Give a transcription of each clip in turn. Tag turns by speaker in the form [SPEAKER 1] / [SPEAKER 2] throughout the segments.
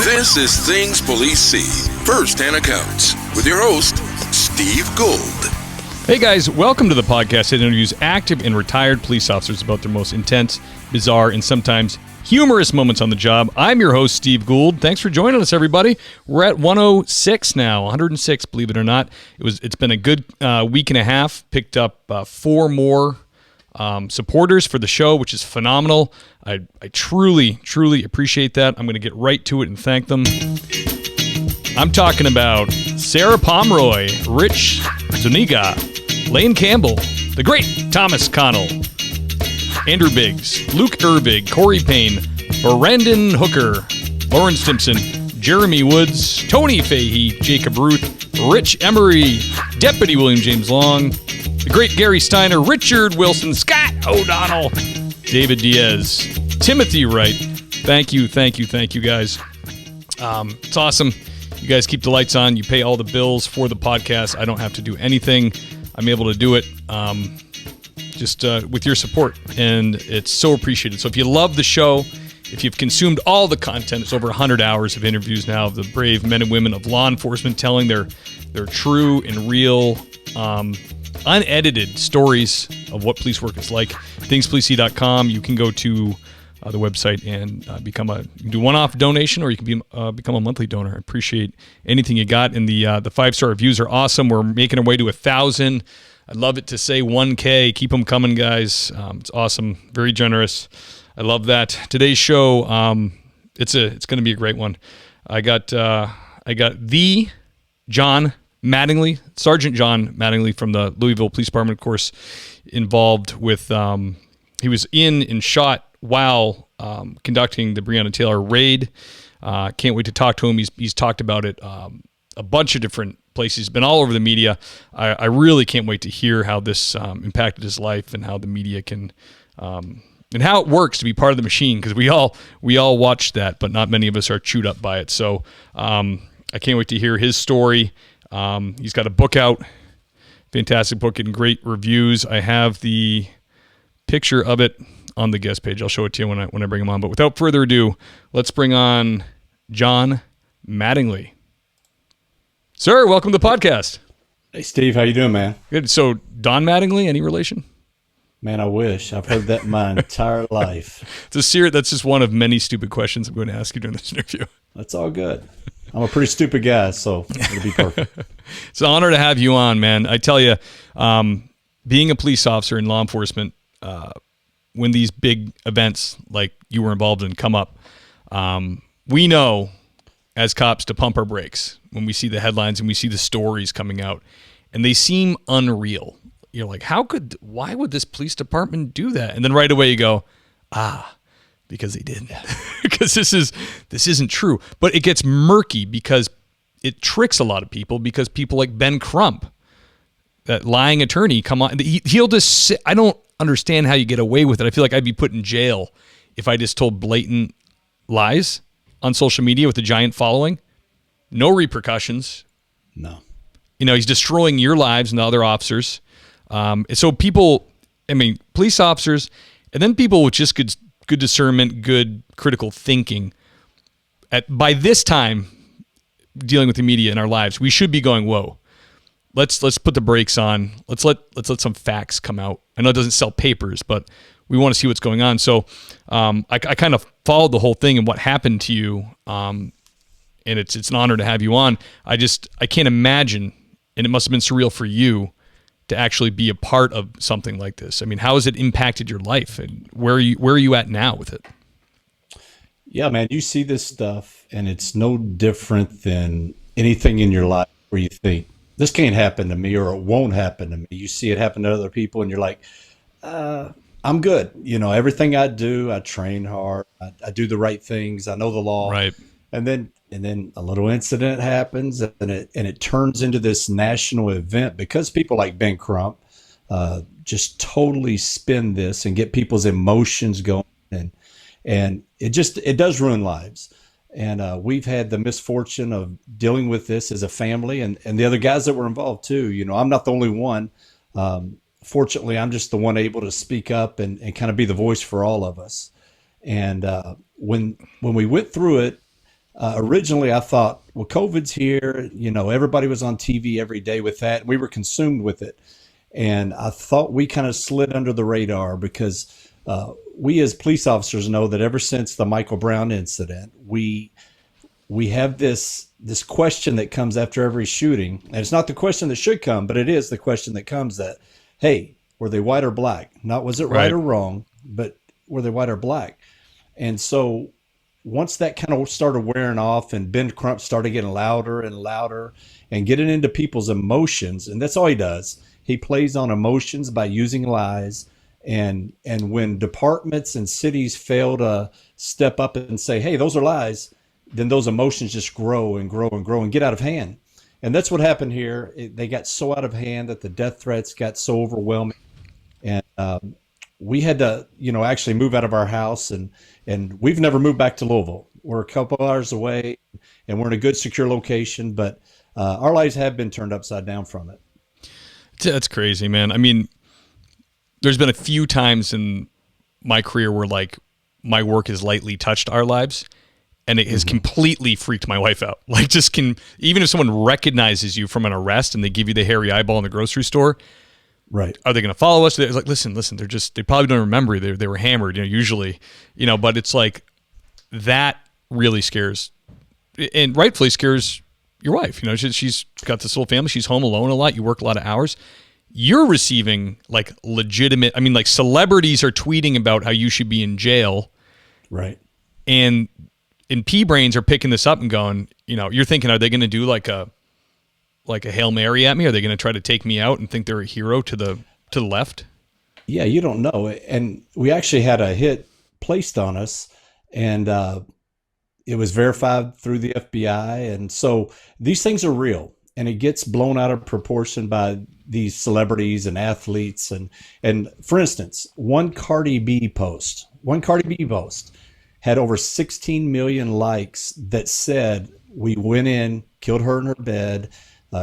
[SPEAKER 1] This is Things Police See, First-Hand Accounts, with your host, Steve Gould.
[SPEAKER 2] Hey guys, welcome to the podcast that interviews active and retired police officers about their most intense, bizarre, and sometimes humorous moments on the job. I'm your host, Steve Gould. Thanks for joining us, everybody. We're at 106 now, 106, believe it or not. It's been a good week and a half. Picked up 4 more supporters for the show, which is phenomenal. I truly appreciate that. I'm going to get right to it and thank them. I'm talking about Sarah Pomeroy, Rich Zuniga, Lane Campbell, the great Thomas Connell, Andrew Biggs, Luke Erbig, Corey Payne, Brendan Hooker, Lauren Stimson, Jeremy Woods, Tony Fahey, Jacob Ruth, Rich Emery, Deputy William James Long, the great Gary Steiner, Richard Wilson, Scott O'Donnell, David Diaz, Timothy Wright. Thank you, guys. It's awesome. You guys keep the lights on. You pay all the bills for the podcast. I don't have to do anything. I'm able to do it just with your support, and it's so appreciated. So if you love the show, if you've consumed all the content, it's over 100 hours of interviews now of the brave men and women of law enforcement telling their true and real unedited stories of what police work is like. thingspolicey.com. You can go to the website and you can do one-off donation, or you can become a monthly donor. I appreciate anything you got. And the 5-star reviews are awesome. We're making our way to 1,000. I'd love it to say 1K. Keep them coming, guys. It's awesome. Very generous. I love that. Today's show, it's going to be a great one. I got the John Mattingly, Sergeant John Mattingly from the Louisville Police Department, of course, involved with, he was in and shot while conducting the Breonna Taylor raid. Can't wait to talk to him. He's talked about it a bunch of different places. He's been all over the media. I really can't wait to hear how this impacted his life and how the media can, and how it works to be part of the machine, because we all watched that, but not many of us are chewed up by it. So I can't wait to hear his story. He's got a book out, fantastic book, getting great reviews. I have the picture of it on the guest page. I'll show it to you when I bring him on. But without further ado, let's bring on John Mattingly. Sir, welcome to the podcast.
[SPEAKER 3] Hey, Steve. How you doing, man?
[SPEAKER 2] Good. So, Don Mattingly, any relation?
[SPEAKER 3] Man, I wish. I've heard that my entire life.
[SPEAKER 2] That's just one of many stupid questions I'm going to ask you during this interview.
[SPEAKER 3] That's all good. I'm a pretty stupid guy, so it'll be perfect.
[SPEAKER 2] It's an honor to have you on, man. I tell you, being a police officer in law enforcement, when these big events like you were involved in come up, we know as cops to pump our brakes when we see the headlines and we see the stories coming out, and they seem unreal. You're like, why would this police department do that? And then right away you go, because they did. Because this isn't true. But it gets murky because it tricks a lot of people, because people like Ben Crump, that lying attorney, come on, he'll just sit. I don't understand how you get away with it. I feel like I'd be put in jail if I just told blatant lies on social media with a giant following. No repercussions.
[SPEAKER 3] No.
[SPEAKER 2] He's destroying your lives and the other officers. So people, police officers, and then people with just good discernment, good critical thinking, by this time dealing with the media in our lives, we should be going, whoa, let's put the brakes on. Let's let some facts come out. I know it doesn't sell papers, but we want to see what's going on. So I kind of followed the whole thing and what happened to you, and it's an honor to have you on. I can't imagine, and it must have been surreal for you to actually be a part of something like this. How has it impacted your life, and where are you at now with it?
[SPEAKER 3] Yeah, man, you see this stuff, and it's no different than anything in your life where you think, this can't happen to me, or it won't happen to me. You see it happen to other people, and you're like, I'm good. Everything I do, I train hard. I do the right things. I know the law.
[SPEAKER 2] Right.
[SPEAKER 3] And then a little incident happens, and it turns into this national event because people like Ben Crump just totally spin this and get people's emotions going, and it does ruin lives. And we've had the misfortune of dealing with this as a family, and the other guys that were involved too. I'm not the only one. Fortunately, I'm just the one able to speak up and kind of be the voice for all of us. And when we went through it, Originally, I thought, well, COVID's here. Everybody was on TV every day with that. And we were consumed with it. And I thought we kind of slid under the radar because we as police officers know that ever since the Michael Brown incident, we have this question that comes after every shooting. And it's not the question that should come, but it is the question that comes that, hey, were they white or black? Not was it right or wrong, but were they white or black? And so once that kind of started wearing off and Ben Crump started getting louder and louder and getting into people's emotions, and that's all he does. He plays on emotions by using lies. And when departments and cities fail to step up and say, hey, those are lies, then those emotions just grow and grow and grow and get out of hand. And that's what happened here. They got so out of hand that the death threats got so overwhelming. And we had to, actually move out of our house. And we've never moved back to Louisville. We're a couple hours away and we're in a good, secure location. But our lives have been turned upside down from it.
[SPEAKER 2] That's crazy, man. I mean, there's been a few times in my career where my work has lightly touched our lives. And it has completely freaked my wife out. Even if someone recognizes you from an arrest and they give you the hairy eyeball in the grocery store,
[SPEAKER 3] right? Are
[SPEAKER 2] they going to follow us? They're like, listen. They probably don't remember you. They were hammered, usually, But it's like that really scares, and rightfully scares your wife. She's got this little family. She's home alone a lot. You work a lot of hours. You're receiving legitimate. I mean, celebrities are tweeting about how you should be in jail,
[SPEAKER 3] right?
[SPEAKER 2] And P-brains are picking this up and going, you're thinking, are they going to do like a Hail Mary at me? Are they going to try to take me out and think they're a hero to the left?
[SPEAKER 3] Yeah, you don't know. And we actually had a hit placed on us, and it was verified through the FBI. And so these things are real, and it gets blown out of proportion by these celebrities and athletes. And for instance, one Cardi B post had over 16 million likes that said we went in, killed her in her bed,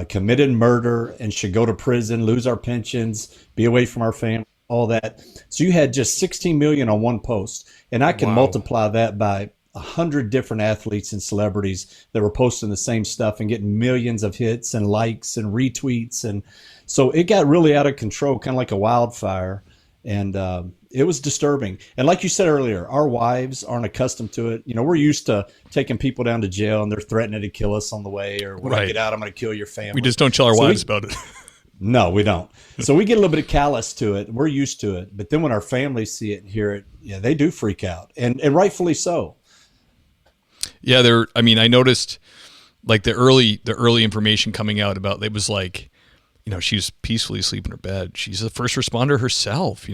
[SPEAKER 3] committed murder, and should go to prison, lose our pensions, be away from our family, all that. So you had just 16 million on one post. And I can multiply that by 100 different athletes and celebrities that were posting the same stuff and getting millions of hits and likes and retweets. And so it got really out of control, kind of like a wildfire. And it was disturbing. And like you said earlier, our wives aren't accustomed to it. We're used to taking people down to jail and they're threatening to kill us on the way, or when I get out, I'm going to kill your family.
[SPEAKER 2] We just don't tell our wives about it.
[SPEAKER 3] No, we don't. So we get a little bit of callous to it. We're used to it. But then when our families see it and hear it, they do freak out. And rightfully so.
[SPEAKER 2] Yeah, I noticed the early information coming out about it was she was peacefully asleep in her bed. She's a first responder herself.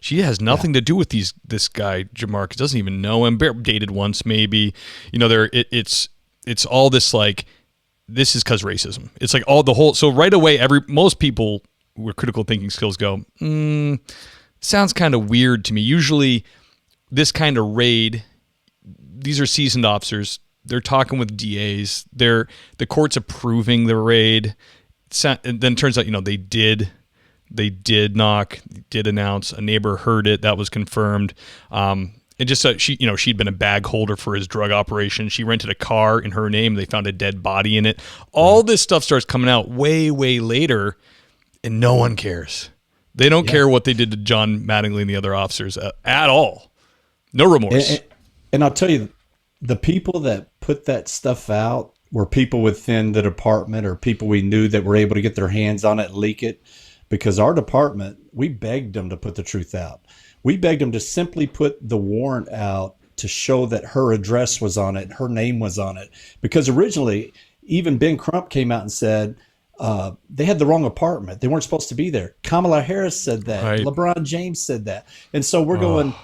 [SPEAKER 2] She has nothing to do with this guy Jamarcus, doesn't even know him. Dated once maybe. It's all this this is because racism. It's so right away most people with critical thinking skills go, sounds kind of weird to me. Usually this kind of raid, these are seasoned officers. They're talking with DAs. The court's approving the raid. And then it turns out, they did knock, did announce. A neighbor heard it. That was confirmed. It just she'd been a bag holder for his drug operation. She rented a car in her name. They found a dead body in it. All this stuff starts coming out way, way later, and no one cares. They don't care what they did to John Mattingly and the other officers at all. No remorse.
[SPEAKER 3] And I'll tell you, the people that put that stuff out were people within the department or people we knew that were able to get their hands on it and leak it, because our department, we begged them to put the truth out. We begged them to simply put the warrant out to show that her address was on it, her name was on it. Because originally, even Ben Crump came out and said they had the wrong apartment. They weren't supposed to be there. Kamala Harris said that. Right. LeBron James said that. And so we're going,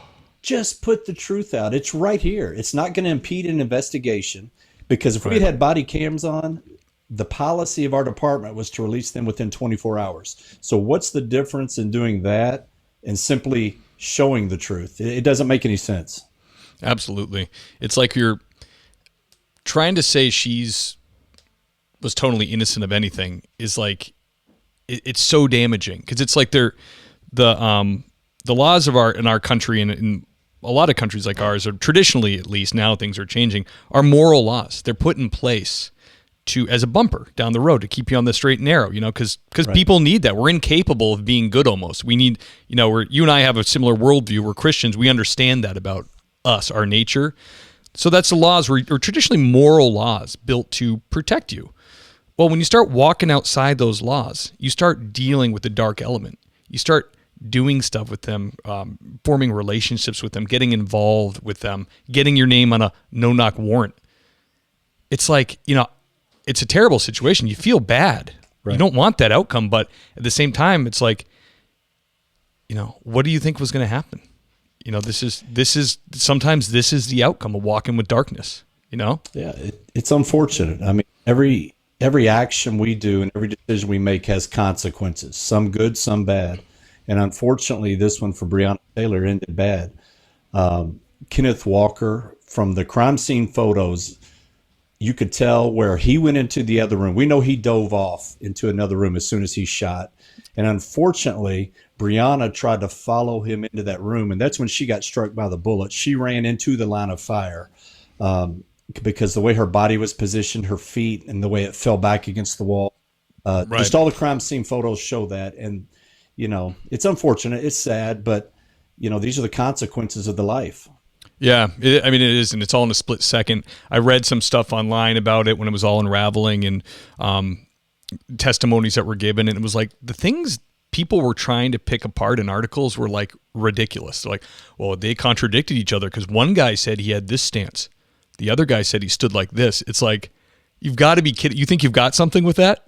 [SPEAKER 3] just put the truth out. It's right here. It's not going to impede an investigation. Because if we had body cams on, the policy of our department was to release them within 24 hours. So what's the difference in doing that and simply showing the truth? It doesn't make any sense.
[SPEAKER 2] Absolutely. It's like you're trying to say was totally innocent of anything is it's so damaging, because it's like the laws of in our country and a lot of countries like ours, or traditionally at least, now things are changing, are moral laws. They're put in place as a bumper down the road to keep you on the straight and narrow, because
[SPEAKER 3] Right.
[SPEAKER 2] people need that. We're incapable of being good almost. We need, you and I have a similar worldview. We're Christians. We understand that about us, our nature. So that's the laws, or traditionally moral laws built to protect you. Well, when you start walking outside those laws, you start dealing with the dark element. You start doing stuff with them, forming relationships with them, getting involved with them, getting your name on a no-knock warrant. It's like, it's a terrible situation. You feel bad.
[SPEAKER 3] Right.
[SPEAKER 2] You don't want that outcome, but at the same time, it's like, what do you think was going to happen? Sometimes this is the outcome of walking with darkness,
[SPEAKER 3] Yeah, it's unfortunate. I mean, every action we do and every decision we make has consequences, some good, some bad. And unfortunately, this one for Breonna Taylor ended bad. Kenneth Walker, from the crime scene photos, you could tell where he went into the other room. We know he dove off into another room as soon as he shot. And unfortunately, Breonna tried to follow him into that room. And that's when she got struck by the bullet. She ran into the line of fire because the way her body was positioned, her feet, and the way it fell back against the wall.
[SPEAKER 2] Right.
[SPEAKER 3] Just all the crime scene photos show that. And, it's unfortunate. It's sad. But, these are the consequences of the life.
[SPEAKER 2] Yeah, it is, and it's all in a split second. I read some stuff online about it when it was all unraveling, and testimonies that were given, and it was like the things people were trying to pick apart in articles were like ridiculous. They're like, well, they contradicted each other because one guy said he had this stance, the other guy said he stood like this. It's like, you've got to be kidding. You think you've got something with that?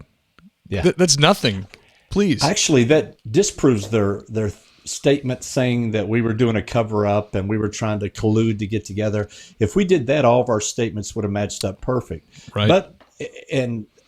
[SPEAKER 3] Yeah,
[SPEAKER 2] that's nothing. Please.
[SPEAKER 3] Actually, that disproves their statement saying that we were doing a cover up and we were trying to collude to get together. If we did that, all of our statements would have matched up perfect.
[SPEAKER 2] Right.
[SPEAKER 3] But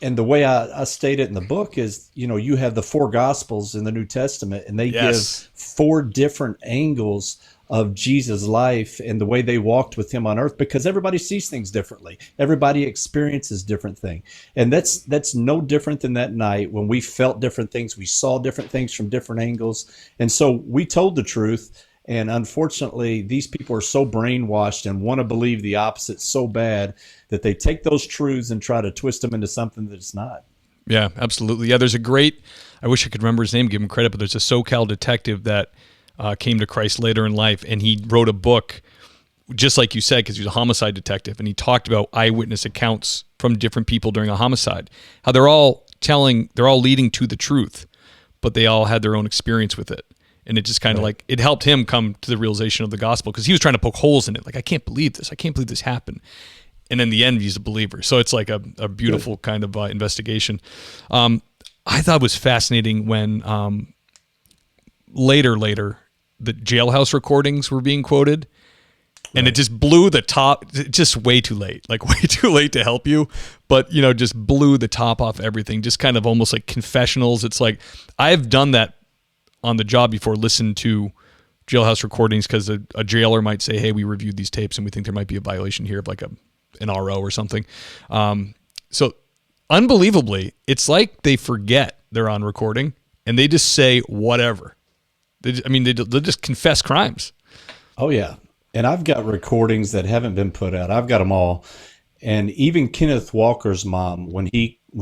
[SPEAKER 3] and the way I state it in the book is, you have the four gospels in the New Testament, and they give four different angles of Jesus' life and the way they walked with him on earth, because everybody sees things differently. Everybody experiences different things. And that's no different than that night when we felt different things. We saw different things from different angles. And so we told the truth. And unfortunately, these people are so brainwashed and want to believe the opposite so bad that they take those truths and try to twist them into something that it's not.
[SPEAKER 2] Yeah, absolutely. Yeah, there's I wish I could remember his name, give him credit, but there's a SoCal detective that came to Christ later in life, and he wrote a book, just like you said, because he was a homicide detective, and he talked about eyewitness accounts from different people during a homicide, how they're all leading to the truth, but they all had their own experience with it. And it just kind of like, it helped him come to the realization of the gospel, because he was trying to poke holes in it. Like, I can't believe this. I can't believe this happened. And in the end, he's a believer. So it's like a beautiful kind of investigation. I thought it was fascinating when later, the jailhouse recordings were being quoted. And it just blew the top, just way too late, like way too late to help you. But, just blew the top off everything, just kind of almost like confessionals. It's like, I've done that on the job before, listened to jailhouse recordings, because a jailer might say, hey, we reviewed these tapes and we think there might be a violation here of like an RO or something. So unbelievably, it's like they forget they're on recording and they just say whatever. They'll just confess crimes.
[SPEAKER 3] Oh, yeah. And I've got recordings that haven't been put out. I've got them all. And even Kenneth Walker's mom, when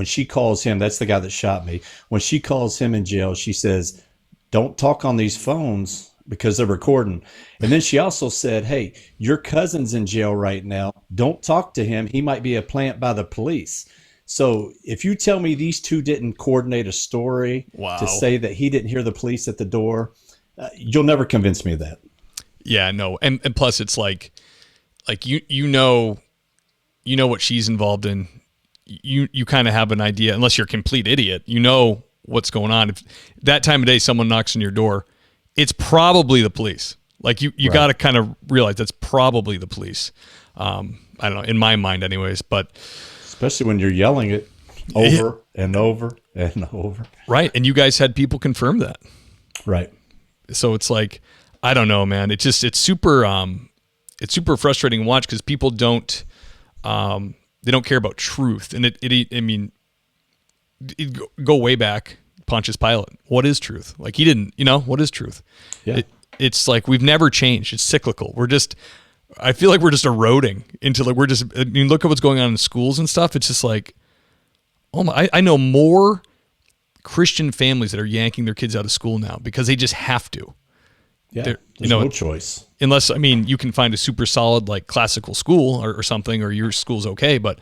[SPEAKER 3] she calls him, that's the guy that shot me. When she calls him in jail, she says, don't talk on these phones because they're recording. And then she also said, hey, your cousin's in jail right now. Don't talk to him. He might be a plant by the police. So if you tell me these two didn't coordinate a story to say that he didn't hear the police at the door, you'll never convince me of that.
[SPEAKER 2] Yeah, no. And plus it's like you know what she's involved in. You kind of have an idea, unless you're a complete idiot. You know what's going on. If that time of day someone knocks on your door, it's probably the police. Like you got to kind of realize that's probably the police. I don't know, in my mind anyways, but
[SPEAKER 3] especially when you're yelling it over and over and over.
[SPEAKER 2] Right. And you guys had people confirm that.
[SPEAKER 3] Right.
[SPEAKER 2] So it's like, I don't know, man. It's super frustrating to watch, because people don't care about truth. And it go way back, Pontius Pilate. What is truth? Like, he didn't, what is truth?
[SPEAKER 3] Yeah.
[SPEAKER 2] it's like we've never changed. It's cyclical. I feel like we're just eroding into like I mean, look at what's going on in schools and stuff. It's just like, oh my, I know more Christian families that are yanking their kids out of school now because they just have to.
[SPEAKER 3] Yeah, there's no choice.
[SPEAKER 2] Unless, I mean, you can find a super solid like classical school or something, or your school's okay. But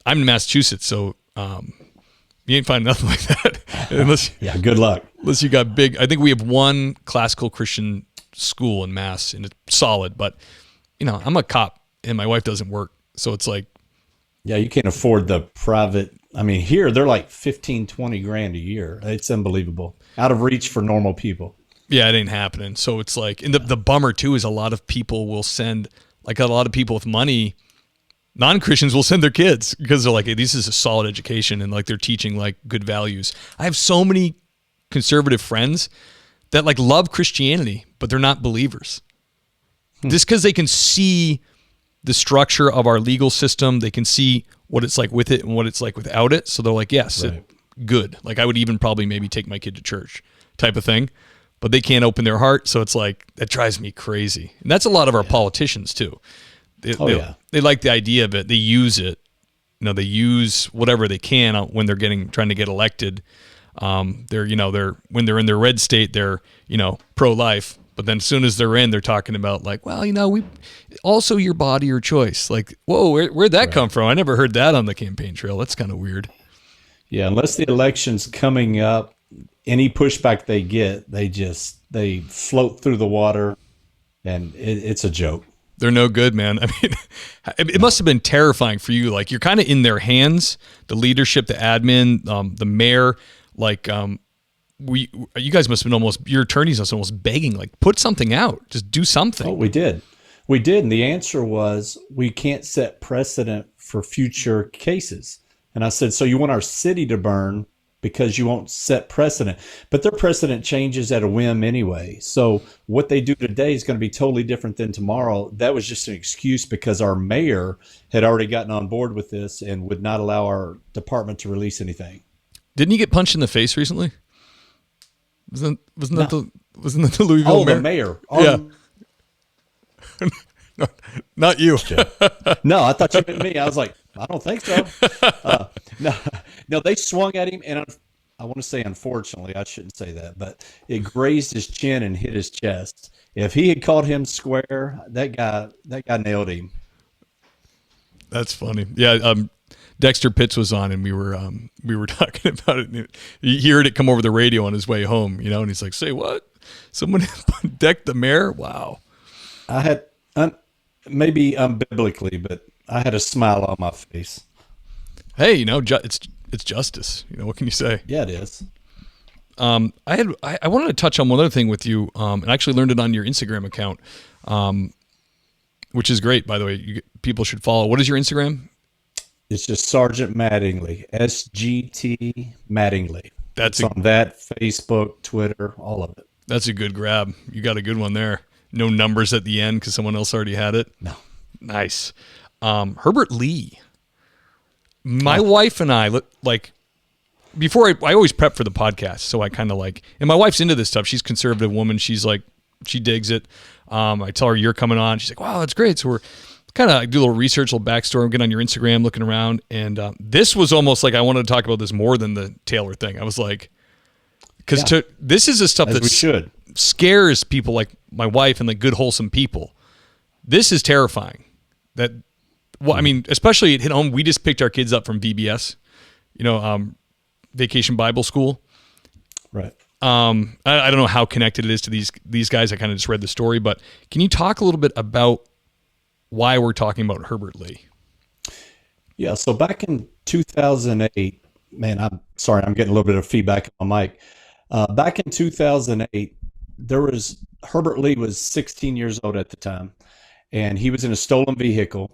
[SPEAKER 2] I'm in Massachusetts, so you ain't finding nothing like that. Unless,
[SPEAKER 3] yeah, good luck.
[SPEAKER 2] Unless you got big. I think we have one classical Christian school in Mass, and it's solid. But, I'm a cop, and my wife doesn't work. So it's like.
[SPEAKER 3] Yeah, you can't afford the private. I mean, here, they're like 15, 20 grand a year. It's unbelievable. Out of reach for normal people.
[SPEAKER 2] Yeah, it ain't happening. So it's like, and the bummer too is a lot of people will send, like a lot of people with money, non-Christians will send their kids because they're like, hey, this is a solid education and like they're teaching like good values. I have so many conservative friends that like love Christianity, but they're not believers. Just because they can see the structure of our legal system, they can see what it's like with it and what it's like without it. So they're like, yes,
[SPEAKER 3] right.
[SPEAKER 2] Good. Like I would even probably maybe take my kid to church type of thing. But they can't open their heart, so it's like, that drives me crazy. And that's a lot of our politicians, too. They like the idea of it. They use it. They use whatever they can when they're trying to get elected. When they're in their red state, they're, pro-life. But then as soon as they're in, they're talking about like, well, we also your body, your choice. Like, whoa, where'd that come from? I never heard that on the campaign trail. That's kind of weird.
[SPEAKER 3] Yeah, unless the election's coming up, any pushback they get, they float through the water, and it's a joke.
[SPEAKER 2] They're no good, man. I mean, it must have been terrifying for you. Like you're kind of in their hands, the leadership, the admin, the mayor. Like you guys must have been your attorneys must have been almost begging, like put something out, just do something.
[SPEAKER 3] Oh, we did, and the answer was we can't set precedent for future cases. And I said, so you want our city to burn because you won't set precedent, but their precedent changes at a whim anyway. So what they do today is going to be totally different than tomorrow. That was just an excuse because our mayor had already gotten on board with this and would not allow our department to release anything.
[SPEAKER 2] Didn't he get punched in the face recently? Wasn't that the Louisville mayor?
[SPEAKER 3] The mayor.
[SPEAKER 2] Yeah. Not you.
[SPEAKER 3] No, I thought you meant me. I was like, I don't think so. No, they swung at him, and I want to say, unfortunately, I shouldn't say that, but it grazed his chin and hit his chest. If he had caught him square, that guy nailed him.
[SPEAKER 2] That's funny. Yeah, Dexter Pitts was on, and we were talking about it. He heard it come over the radio on his way home, and he's like, "Say what? Someone decked the mayor? Wow!"
[SPEAKER 3] I had maybe unbiblically, but I had a smile on my face.
[SPEAKER 2] Hey, it's justice. What can you say?
[SPEAKER 3] Yeah, it is.
[SPEAKER 2] I wanted to touch on one other thing with you, and I actually learned it on your Instagram account, which is great, by the way. People should follow. What is your Instagram?
[SPEAKER 3] It's just Sergeant Mattingly, SGT Mattingly.
[SPEAKER 2] It's
[SPEAKER 3] on that, Facebook, Twitter, all of it.
[SPEAKER 2] That's a good grab. You got a good one there. No numbers at the end because someone else already had it.
[SPEAKER 3] No.
[SPEAKER 2] Nice. Herbert Lee. My wife and I, like, before I always prep for the podcast, so I kind of like, and my wife's into this stuff. She's a conservative woman. She's like, she digs it. I tell her you're coming on. She's like, wow, that's great. So we're kind of do a little research, a little backstory, get on your Instagram, looking around. And this was almost like I wanted to talk about this more than the Taylor thing. I was like, because this is the stuff that scares people like my wife and like good, wholesome people. This is terrifying. I mean, especially it hit home. We just picked our kids up from VBS, Vacation Bible School.
[SPEAKER 3] Right.
[SPEAKER 2] I don't know how connected it is to these guys. I kind of just read the story, but can you talk a little bit about why we're talking about Herbert Lee?
[SPEAKER 3] Yeah. So back in 2008, man, I'm sorry, I'm getting a little bit of feedback on my mic. Back in 2008, Herbert Lee was 16 years old at the time, and he was in a stolen vehicle.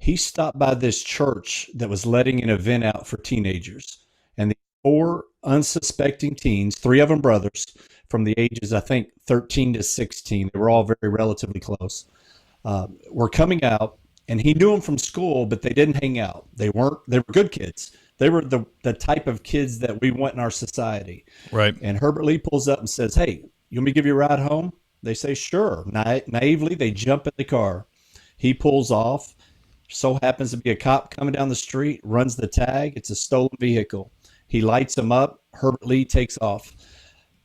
[SPEAKER 3] He stopped by this church that was letting an event out for teenagers, and the 4 unsuspecting teens, 3 of them brothers, from the ages, I think, 13 to 16, they were all very relatively close, were coming out, and he knew them from school, but they didn't hang out. They were good kids. They were the type of kids that we want in our society.
[SPEAKER 2] Right.
[SPEAKER 3] And Herbert Lee pulls up and says, hey, you want me to give you a ride home? They say, sure. Naively, they jump in the car. He pulls off. So happens to be a cop coming down the street, runs the tag. It's a stolen vehicle. He lights him up. Herbert Lee takes off.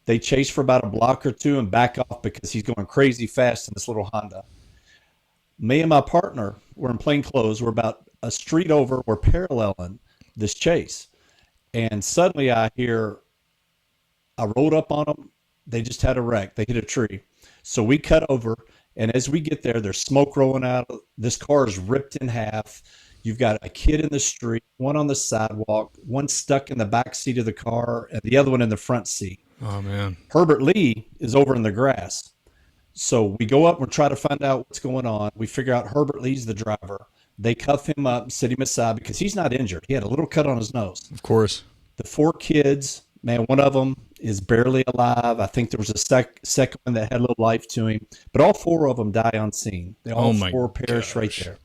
[SPEAKER 3] They chase for about a block or two and back off because he's going crazy fast in this little Honda. Me and my partner were in plain clothes. We're about a street over. We're paralleling this chase. And suddenly I hear, I rolled up on them. They just had a wreck. They hit a tree. So we cut over. And as we get there, there's smoke rolling out. This car is ripped in half. You've got a kid in the street, one on the sidewalk, one stuck in the back seat of the car, and the other one in the front seat.
[SPEAKER 2] Oh, man.
[SPEAKER 3] Herbert Lee is over in the grass. So we go up and try to find out what's going on. We figure out Herbert Lee's the driver. They cuff him up, sit him aside because he's not injured. He had a little cut on his nose.
[SPEAKER 2] Of course.
[SPEAKER 3] The 4 kids, man, one of them is barely alive. I think there was a second one that had a little life to him. But all 4 of them die on scene. They all 4 perish right there.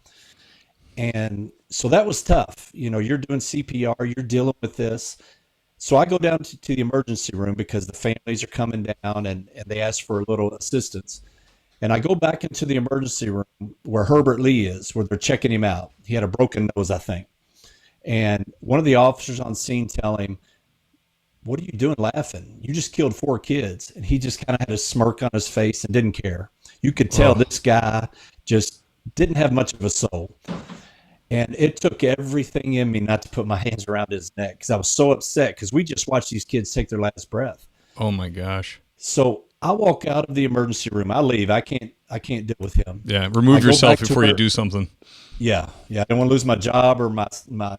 [SPEAKER 3] And so that was tough. You know, you're doing CPR, you're dealing with this. So I go down to the emergency room because the families are coming down and they ask for a little assistance. And I go back into the emergency room where Herbert Lee is, where they're checking him out. He had a broken nose, I think. And one of the officers on scene tell him, "What are you doing laughing? You just killed 4 kids." And he just kind of had a smirk on his face and didn't care. You could tell this guy just didn't have much of a soul. And it took everything in me not to put my hands around his neck because I was so upset because we just watched these kids take their last breath.
[SPEAKER 2] Oh, my gosh.
[SPEAKER 3] So I walk out of the emergency room. I leave. I can't deal with him.
[SPEAKER 2] Yeah, remove yourself before you do something.
[SPEAKER 3] Yeah. I don't want to lose my job or my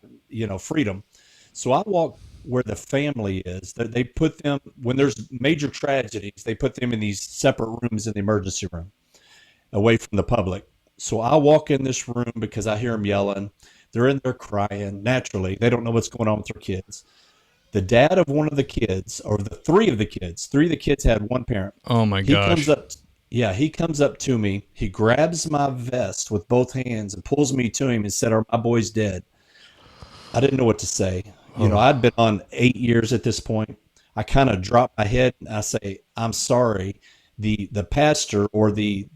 [SPEAKER 3] freedom. So I walk where the family is. They put them, when there's major tragedies, they put them in these separate rooms in the emergency room, away from the public. So I walk in this room because I hear them yelling. They're in there crying. Naturally, they don't know what's going on with their kids. The dad of one of the kids, or the 3 of the kids had one parent.
[SPEAKER 2] Oh, my gosh.
[SPEAKER 3] He comes up to me. He grabs my vest with both hands and pulls me to him and said, "Are my boys dead?" I didn't know what to say. You know, I'd been on 8 years at this point. I kind of drop my head and I say, "I'm sorry." The pastor or the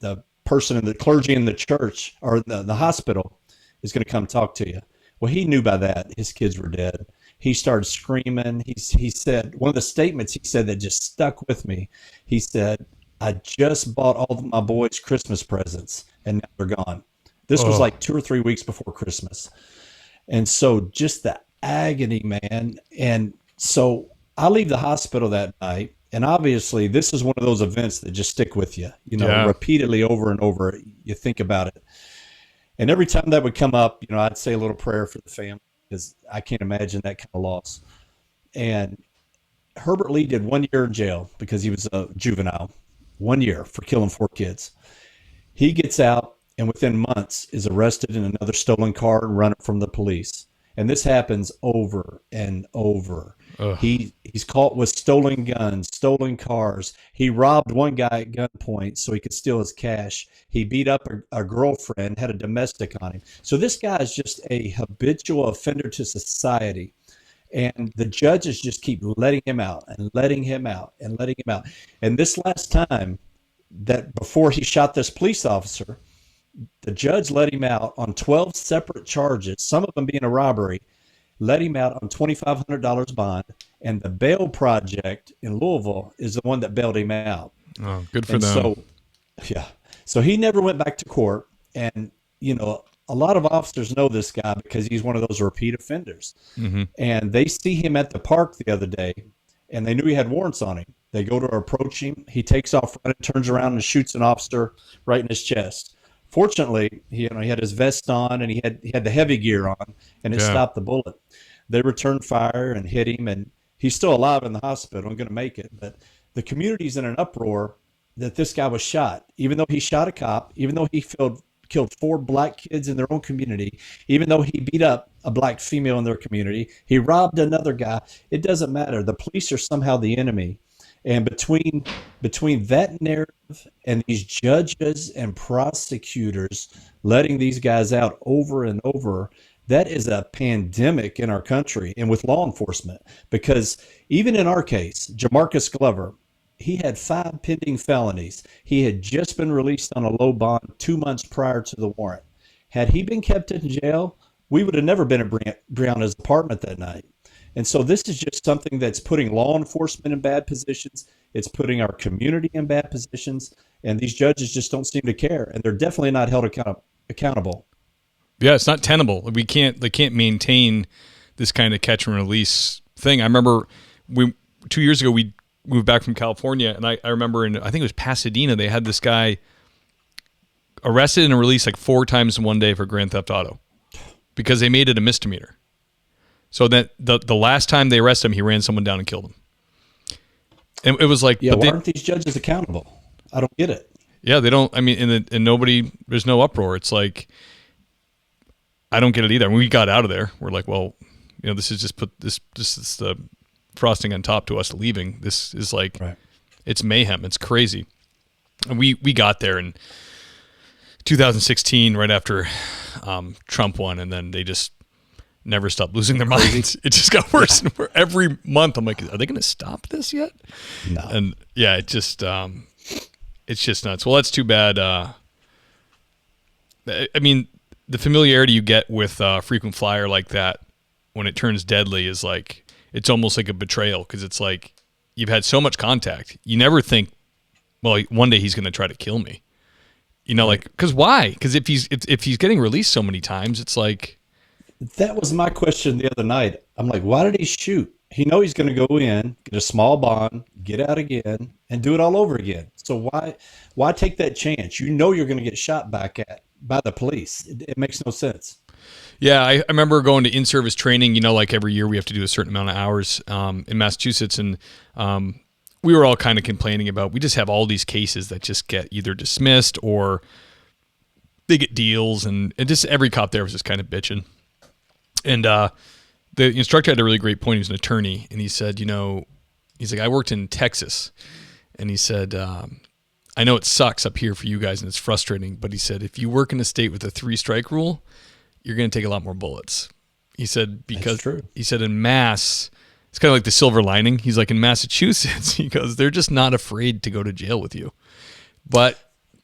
[SPEAKER 3] person in the clergy in the church or the hospital is going to come talk to you. Well, he knew by that his kids were dead. He started screaming. He said, one of the statements he said that just stuck with me. He said, "I just bought all of my boys Christmas presents and now they're gone." This was like 2 or 3 weeks before Christmas. And so just the agony, man. And so I leave the hospital that night. And obviously, this is one of those events that just stick with you, repeatedly over and over. You think about it. And every time that would come up, I'd say a little prayer for the family because I can't imagine that kind of loss. And Herbert Lee did 1 year in jail because he was a juvenile, 1 year for killing 4 kids. He gets out and within months is arrested in another stolen car and run from the police. And this happens over and over. He's caught with stolen guns, stolen cars. He robbed one guy at gunpoint so he could steal his cash. He beat up a girlfriend, had a domestic on him. So this guy is just a habitual offender to society. And the judges just keep letting him out and letting him out and letting him out. And this last time, that before he shot this police officer, the judge let him out on 12 separate charges, some of them being a robbery, let him out on $2,500 bond. And the bail project in Louisville is the one that bailed him out.
[SPEAKER 2] Oh, good for them.
[SPEAKER 3] So he never went back to court. And, a lot of officers know this guy because he's one of those repeat offenders. Mm-hmm. And they see him at the park the other day and they knew he had warrants on him. They go to approach him. He takes off running, turns around and shoots an officer right in his chest. Fortunately, he had his vest on and he had the heavy gear on and it stopped the bullet. They returned fire and hit him and he's still alive in the hospital and going to make it. But the community's in an uproar that this guy was shot, even though he shot a cop, even though he killed 4 black kids in their own community, even though he beat up a black female in their community, he robbed another guy. It doesn't matter. The police are somehow the enemy. And between that narrative and these judges and prosecutors letting these guys out over and over, that is a pandemic in our country and with law enforcement. Because even in our case, Jamarcus Glover, He had 5 pending felonies. He had just been released on a low bond 2 months prior to the warrant. Had he been kept in jail, we would have never been at Breonna's apartment that night. And so this is just something that's putting law enforcement in bad positions. It's putting our community in bad positions. And these judges just don't seem to care. And they're definitely not held accountable.
[SPEAKER 2] Yeah, it's not tenable. They can't maintain this kind of catch and release thing. I remember 2 years ago, we moved back from California, and I remember I think it was Pasadena, they had this guy arrested and released like 4 times in one day for grand theft auto because they made it a misdemeanor. So that the last time they arrested him, he ran someone down and killed him. And it was like,
[SPEAKER 3] yeah, why aren't these judges accountable? I don't get it.
[SPEAKER 2] Yeah, they don't. I mean, and nobody, there's no uproar. It's like, I don't get it either. When we got out of there, we're like, well, this is just this is the frosting on top to us leaving. This is like, right. It's mayhem. It's crazy. And we got there in 2016, right after Trump won, and then they just never stopped losing their minds. It just got worse and worse. Every month. I'm like, are they going to stop this yet?
[SPEAKER 3] No.
[SPEAKER 2] And yeah, it just it's just nuts. Well, that's too bad. I mean, the familiarity you get with a frequent flyer like that when it turns deadly is like, it's almost like a betrayal, because it's like you've had so much contact. You never think, well, one day he's going to try to kill me. Right. Like, because why? Because if he's getting released so many times, it's like.
[SPEAKER 3] That was my question the other night. I'm like, why did he shoot? He knows he's going to go in, get a small bond, get out again, and do it all over again. So why take that chance? You know you're going to get shot back at by the police. It makes no sense.
[SPEAKER 2] Yeah, I remember going to in-service training. Like every year we have to do a certain amount of hours in Massachusetts, and we were all kind of complaining about, we just have all these cases that just get either dismissed or they get deals, and just every cop there was just kind of bitching. And the instructor had a really great point. He was an attorney, and he said, he's like, I worked in Texas, and he said, I know it sucks up here for you guys and it's frustrating, but he said, if you work in a state with a 3-strike rule, you're going to take a lot more bullets. He said, because he said in Mass, it's kind of like the silver lining. He's like, in Massachusetts, he goes, they're just not afraid to go to jail with you. But,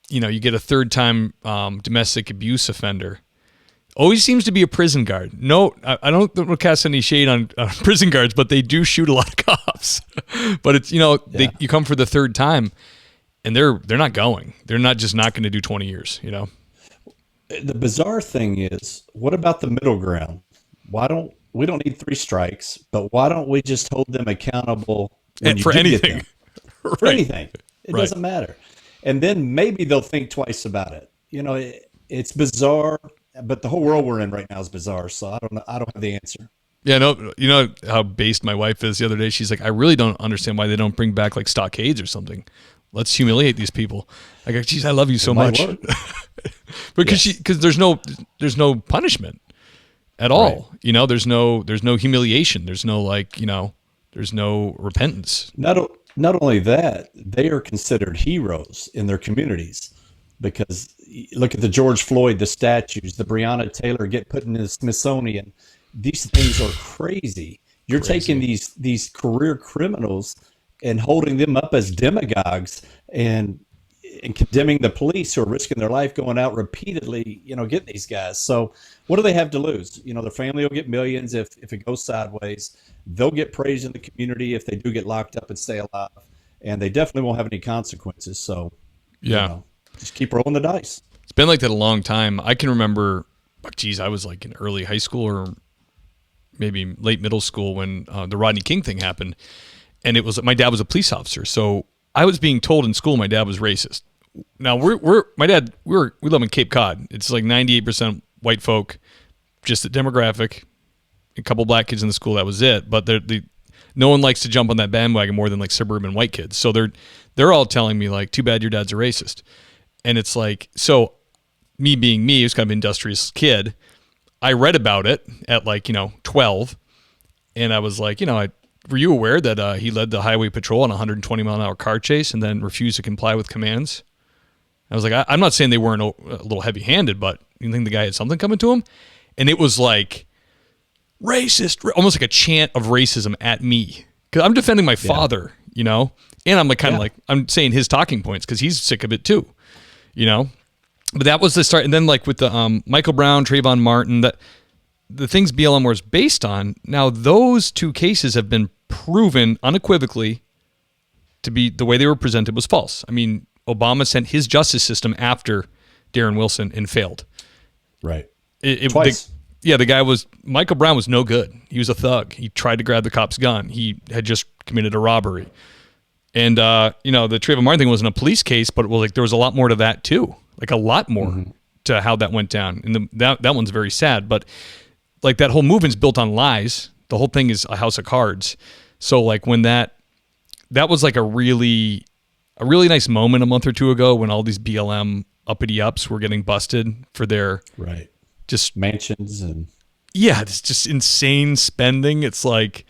[SPEAKER 2] you get a third-time domestic abuse offender. Always seems to be a prison guard. No, I don't cast any shade on prison guards, but they do shoot a lot of cops. But it's, you come for the third time, and they're not going. They're not going to do 20 years, The
[SPEAKER 3] bizarre thing is, what about the middle ground? We don't need 3 strikes, but why don't we just hold them accountable
[SPEAKER 2] for anything?
[SPEAKER 3] For anything. It doesn't matter. And then maybe they'll think twice about it. It's bizarre, but the whole world we're in right now is bizarre. So I don't know. I don't have the answer.
[SPEAKER 2] Yeah, no, you know how based my wife is the other day? She's like, I really don't understand why they don't bring back like stockades or something. Let's humiliate these people. I go, geez, I love you so much. Because there's no punishment at all. Right. There's no humiliation. There's no there's no repentance.
[SPEAKER 3] Not only that, they are considered heroes in their communities, because look at the George Floyd, the statues, the Breonna Taylor get put in the Smithsonian. These things are crazy. You're taking these career criminals and holding them up as demagogues and condemning the police who are risking their life going out repeatedly, getting these guys. So what do they have to lose? Their family will get millions if it goes sideways. They'll get praise in the community if they do get locked up and stay alive. And they definitely won't have any consequences. So, just keep rolling the dice.
[SPEAKER 2] It's been like that a long time. I can remember, I was like in early high school or maybe late middle school when the Rodney King thing happened. And it was, my dad was a police officer. So I was being told in school my dad was racist. Now we live in Cape Cod. It's like 98% white folk, just the demographic, a couple black kids in the school. That was it. But no one likes to jump on that bandwagon more than like suburban white kids. So they're all telling me like, too bad your dad's a racist. And it's like, so me being me, who's kind of an industrious kid, I read about it at 12. And I was like, were you aware that he led the highway patrol on a 120-mile-an-hour car chase and then refused to comply with commands? I was like, I'm not saying they weren't a little heavy-handed, but you think the guy had something coming to him? And it was like racist, almost like a chant of racism at me. Because I'm defending my father, And I'm like kind of like I'm saying his talking points because he's sick of it too, you know. But that was the start, and then like with the Michael Brown, Trayvon Martin, that the things BLM was based on. Now those two cases have been proven unequivocally to be the way they were presented was false. I mean, Obama sent his justice system after Darren Wilson and failed.
[SPEAKER 3] Right.
[SPEAKER 2] Twice. The guy Michael Brown was no good. He was a thug. He tried to grab the cop's gun. He had just committed a robbery. And, the Trayvon Martin thing wasn't a police case, but it was like there was a lot more to that too. Like a lot more to how that went down. And that one's very sad. But like that whole movement's built on lies. The whole thing is a house of cards. So like when that was like a really nice moment a month or two ago when all these BLM uppity ups were getting busted for their just
[SPEAKER 3] mansions and
[SPEAKER 2] it's just insane spending. It's like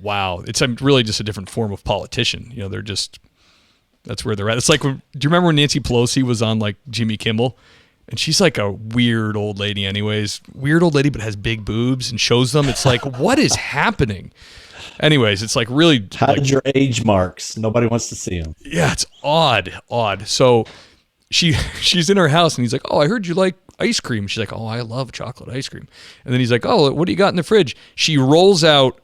[SPEAKER 2] wow, it's really just a different form of politician. You know, they're just that's where they're at. It's like do you remember when Nancy Pelosi was on like Jimmy Kimmel? And she's like a weird old lady anyways. Weird old lady but has big boobs and shows them. It's like what is happening? Anyways, it's like really
[SPEAKER 3] hide your age marks. Nobody wants to see them.
[SPEAKER 2] Yeah, it's odd. So she's in her house and he's like, "Oh, I heard you like ice cream." She's like, "Oh, I love chocolate ice cream." And then he's like, "Oh, what do you got in the fridge?" She rolls out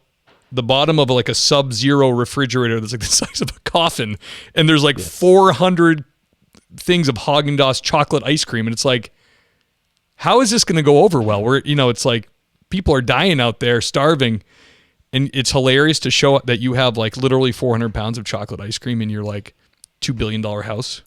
[SPEAKER 2] the bottom of like a Sub-Zero refrigerator that's like the size of a coffin, and there's like 400 things of Haagen-Dazs chocolate ice cream, and it's like, how is this going to go over well? It's like people are dying out there, starving. And it's hilarious to show that you have like literally 400 pounds of chocolate ice cream in your like $2 billion house.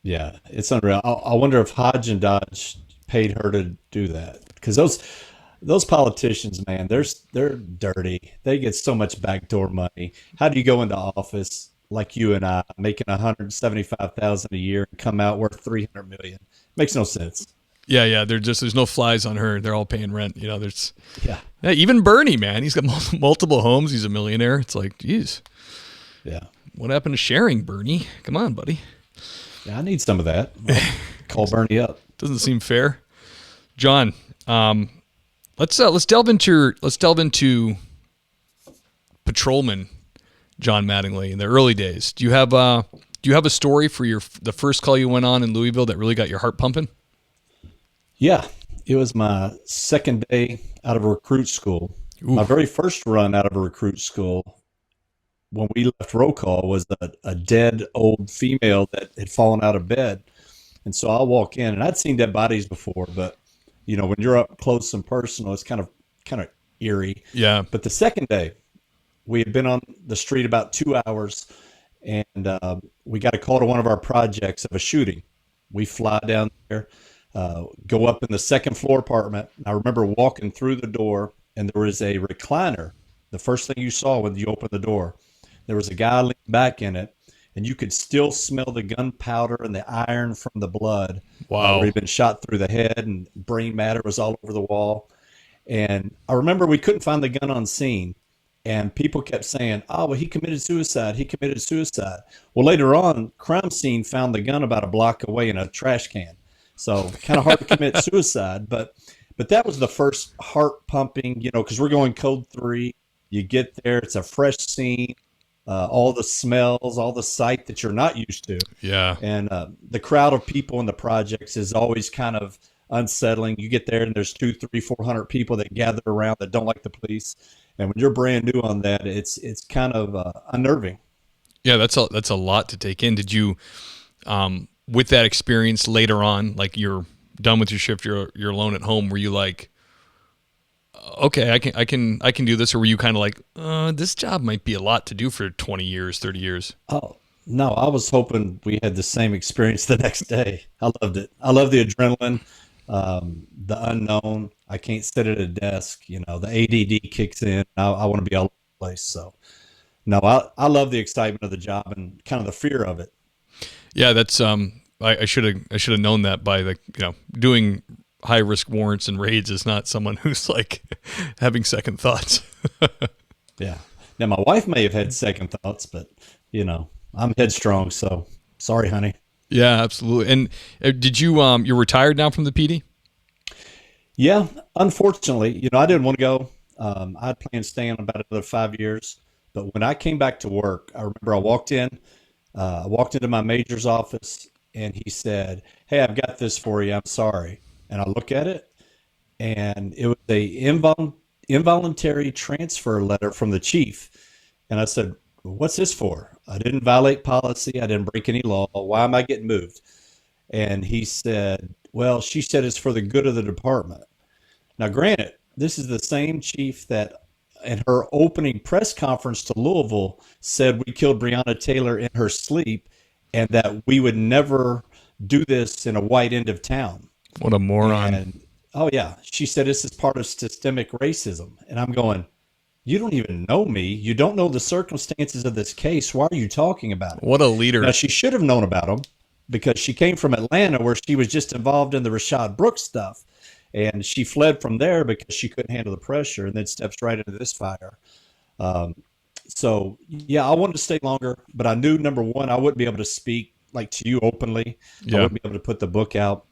[SPEAKER 3] Yeah, it's unreal. I wonder if Hodge and Dodge paid her to do that, because those politicians, man, they're dirty. They get so much backdoor money. How do you go into office like you and I, making $175,000 a year and come out worth $300 million? Makes no sense.
[SPEAKER 2] Yeah. There's no flies on her. They're all paying rent. You know, even Bernie, man, he's got multiple homes. He's a millionaire. It's like, geez.
[SPEAKER 3] Yeah.
[SPEAKER 2] What happened to sharing, Bernie? Come on, buddy.
[SPEAKER 3] Yeah, I need some of that. Call Bernie up.
[SPEAKER 2] Doesn't seem fair. John, let's delve into Patrolman John Mattingly in the early days. Do you have a story for the first call you went on in Louisville that really got your heart pumping?
[SPEAKER 3] Yeah, it was my second day out of a recruit school. Ooh. My very first run out of a recruit school, when we left roll call, was a dead old female that had fallen out of bed. And so I walk in, and I'd seen dead bodies before, but when you're up close and personal, it's kind of eerie.
[SPEAKER 2] Yeah.
[SPEAKER 3] But the second day, we had been on the street about 2 hours, and we got a call to one of our projects of a shooting. We fly down there. Go up in the second floor apartment. I remember walking through the door, and there was a recliner. The first thing you saw when you opened the door, there was a guy leaning back in it, and you could still smell the gunpowder and the iron from the blood.
[SPEAKER 2] Wow.
[SPEAKER 3] Where he'd been shot through the head, and brain matter was all over the wall. And I remember we couldn't find the gun on scene, and people kept saying, "Oh, well, he committed suicide. He committed suicide." Well, later on, crime scene found the gun about a block away in a trash can. So kind of hard to commit suicide, but that was the first heart pumping, because we're going code 3. You get there, it's a fresh scene, all the smells, all the sight that you're not used to.
[SPEAKER 2] Yeah.
[SPEAKER 3] And the crowd of people in the projects is always kind of unsettling. You get there and there's 200, 300, 400 people that gather around that don't like the police. And when you're brand new on that, it's kind of unnerving.
[SPEAKER 2] Yeah, that's a lot to take in. Did you, with that experience later on, like you're done with your shift, you're alone at home, were you like, okay, I can do this? Or were you kind of like, this job might be a lot to do for 20 years, 30 years?
[SPEAKER 3] Oh, no, I was hoping we had the same experience the next day. I loved it. I love the adrenaline, the unknown. I can't sit at a desk. The ADD kicks in. I want to be all over the place. So, no, I love the excitement of the job and kind of the fear of it.
[SPEAKER 2] Yeah, that's I should have known that by doing high risk warrants and raids is not someone who's like having second thoughts.
[SPEAKER 3] Yeah. Now my wife may have had second thoughts, but I'm headstrong, so sorry, honey.
[SPEAKER 2] Yeah, absolutely. And did you you're retired now from the PD?
[SPEAKER 3] Yeah, unfortunately, I didn't want to go. I had planned staying about another 5 years, But when I came back to work, I remember I walked into my major's office, and he said, "Hey, I've got this for you. I'm sorry." And I look at it, and it was involuntary transfer letter from the chief. And I said, "What's this for? I didn't violate policy. I didn't break any law. Why am I getting moved?" And he said, "Well, she said it's for the good of the department." Now, granted, this is the same chief that in her opening press conference to Louisville said we killed Breonna Taylor in her sleep and that we would never do this in a white end of town.
[SPEAKER 2] What a moron.
[SPEAKER 3] And oh yeah, she said this is part of systemic racism. And I'm going, you don't even know me. You don't know the circumstances of this case. Why are you talking about it?
[SPEAKER 2] What a leader.
[SPEAKER 3] Now, she should have known about them because she came from Atlanta where she was just involved in the Rashad Brooks stuff. And she fled from there because she couldn't handle the pressure and then steps right into this fire. So, yeah, I wanted to stay longer, but I knew, number one, I wouldn't be able to speak like to you openly.
[SPEAKER 2] Yeah.
[SPEAKER 3] I wouldn't be able to put the book out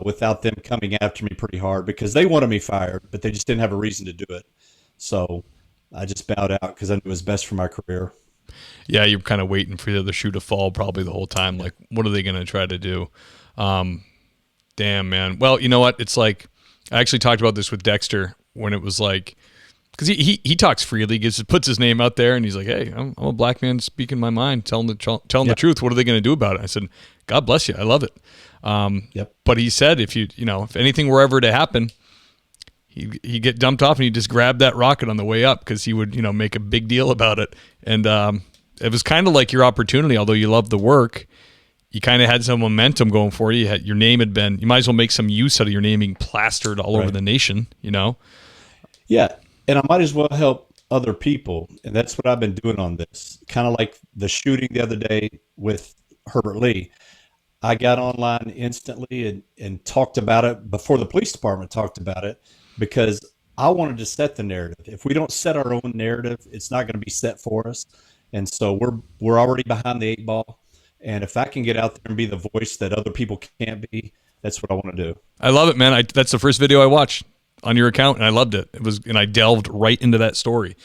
[SPEAKER 3] without them coming after me pretty hard because they wanted me fired, but they just didn't have a reason to do it. So I just bowed out because I knew it was best for my career.
[SPEAKER 2] Yeah, you're kind of waiting for the other shoe to fall probably the whole time. Like, what are they going to try to do? Damn, man. Well, you know what? It's like, I actually talked about this with Dexter when it was like, because he talks freely, puts his name out there, and he's like, "Hey, I'm a black man speaking my mind, telling the truth. What are they going to do about it?" I said, "God bless you. I love it." But he said, if anything were ever to happen, he'd get dumped off and he'd just grab that rocket on the way up because he would, make a big deal about it. And it was kind of like your opportunity, although you loved the work. You kind of had some momentum going for you. Your name had been, you might as well make some use out of your name being plastered all over the nation,
[SPEAKER 3] Yeah. And I might as well help other people. And that's what I've been doing on this. Kind of like the shooting the other day with Herbert Lee. I got online instantly and talked about it before the police department talked about it because I wanted to set the narrative. If we don't set our own narrative, it's not going to be set for us. And so we're already behind the eight ball. And if I can get out there and be the voice that other people can't be, that's what I want to do.
[SPEAKER 2] I love it, man. That's the first video I watched on your account, and I loved it. And I delved right into that story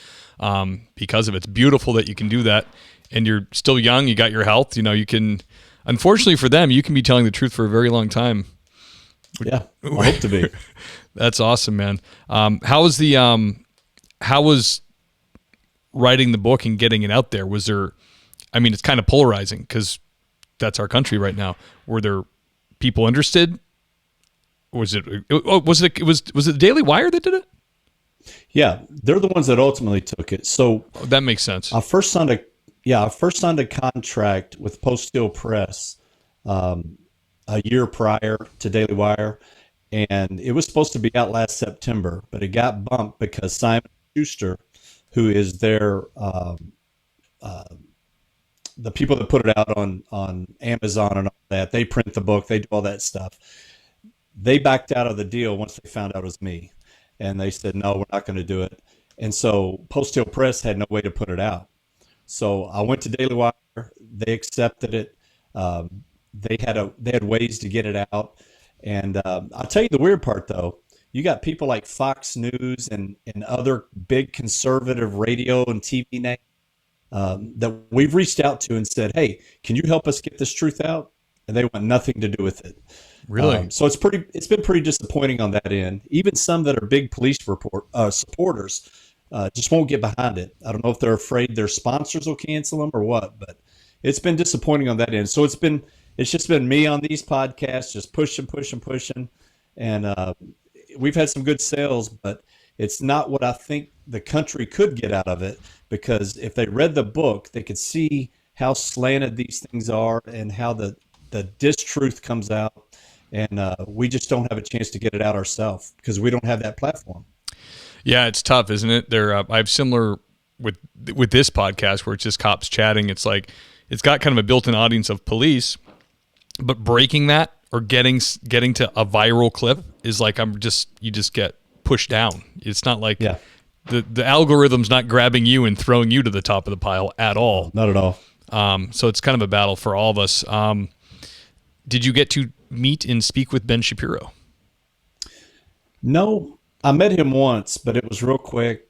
[SPEAKER 2] because of it. It's beautiful that you can do that, and you're still young. You got your health. You can. Unfortunately for them, you can be telling the truth for a very long time.
[SPEAKER 3] Yeah, I hope to be.
[SPEAKER 2] That's awesome, man. How was writing the book and getting it out there? Was there? I mean, it's kind of polarizing because that's our country right now. Were there people interested? Was it the Daily Wire that did it?
[SPEAKER 3] Yeah, they're the ones that ultimately took it. So
[SPEAKER 2] that makes sense.
[SPEAKER 3] I first signed a contract with Post-Hill Press a year prior to Daily Wire, and it was supposed to be out last September, but it got bumped because Simon Schuster, who is their the people that put it out on Amazon and all that, they print the book, they do all that stuff. They backed out of the deal once they found out it was me. And they said, no, we're not going to do it. And so Post Hill Press had no way to put it out. So I went to Daily Wire. They accepted it. They had ways to get it out. And I'll tell you the weird part, though. You got people like Fox News and other big conservative radio and TV names that we've reached out to and said, hey, can you help us get this truth out? And they want nothing to do with it.
[SPEAKER 2] Really?
[SPEAKER 3] So it's been pretty disappointing on that end. Even some that are big police supporters just won't get behind it. I don't know if they're afraid their sponsors will cancel them or what, but it's been disappointing on that end. So it's just been me on these podcasts, just pushing. And we've had some good sales, but it's not what I think the country could get out of it, because if they read the book, they could see how slanted these things are and how the distruth comes out. And we just don't have a chance to get it out ourselves because we don't have that platform.
[SPEAKER 2] Yeah, it's tough, isn't it? I have similar with this podcast where it's just cops chatting. It's like it's got kind of a built-in audience of police, but breaking that or getting to a viral clip is like you just get pushed down. It's not like the algorithm's not grabbing you and throwing you to the top of the pile at all.
[SPEAKER 3] Not at all.
[SPEAKER 2] So it's kind of a battle for all of us. Did you get to meet and speak with Ben Shapiro?
[SPEAKER 3] No, I met him once, but it was real quick.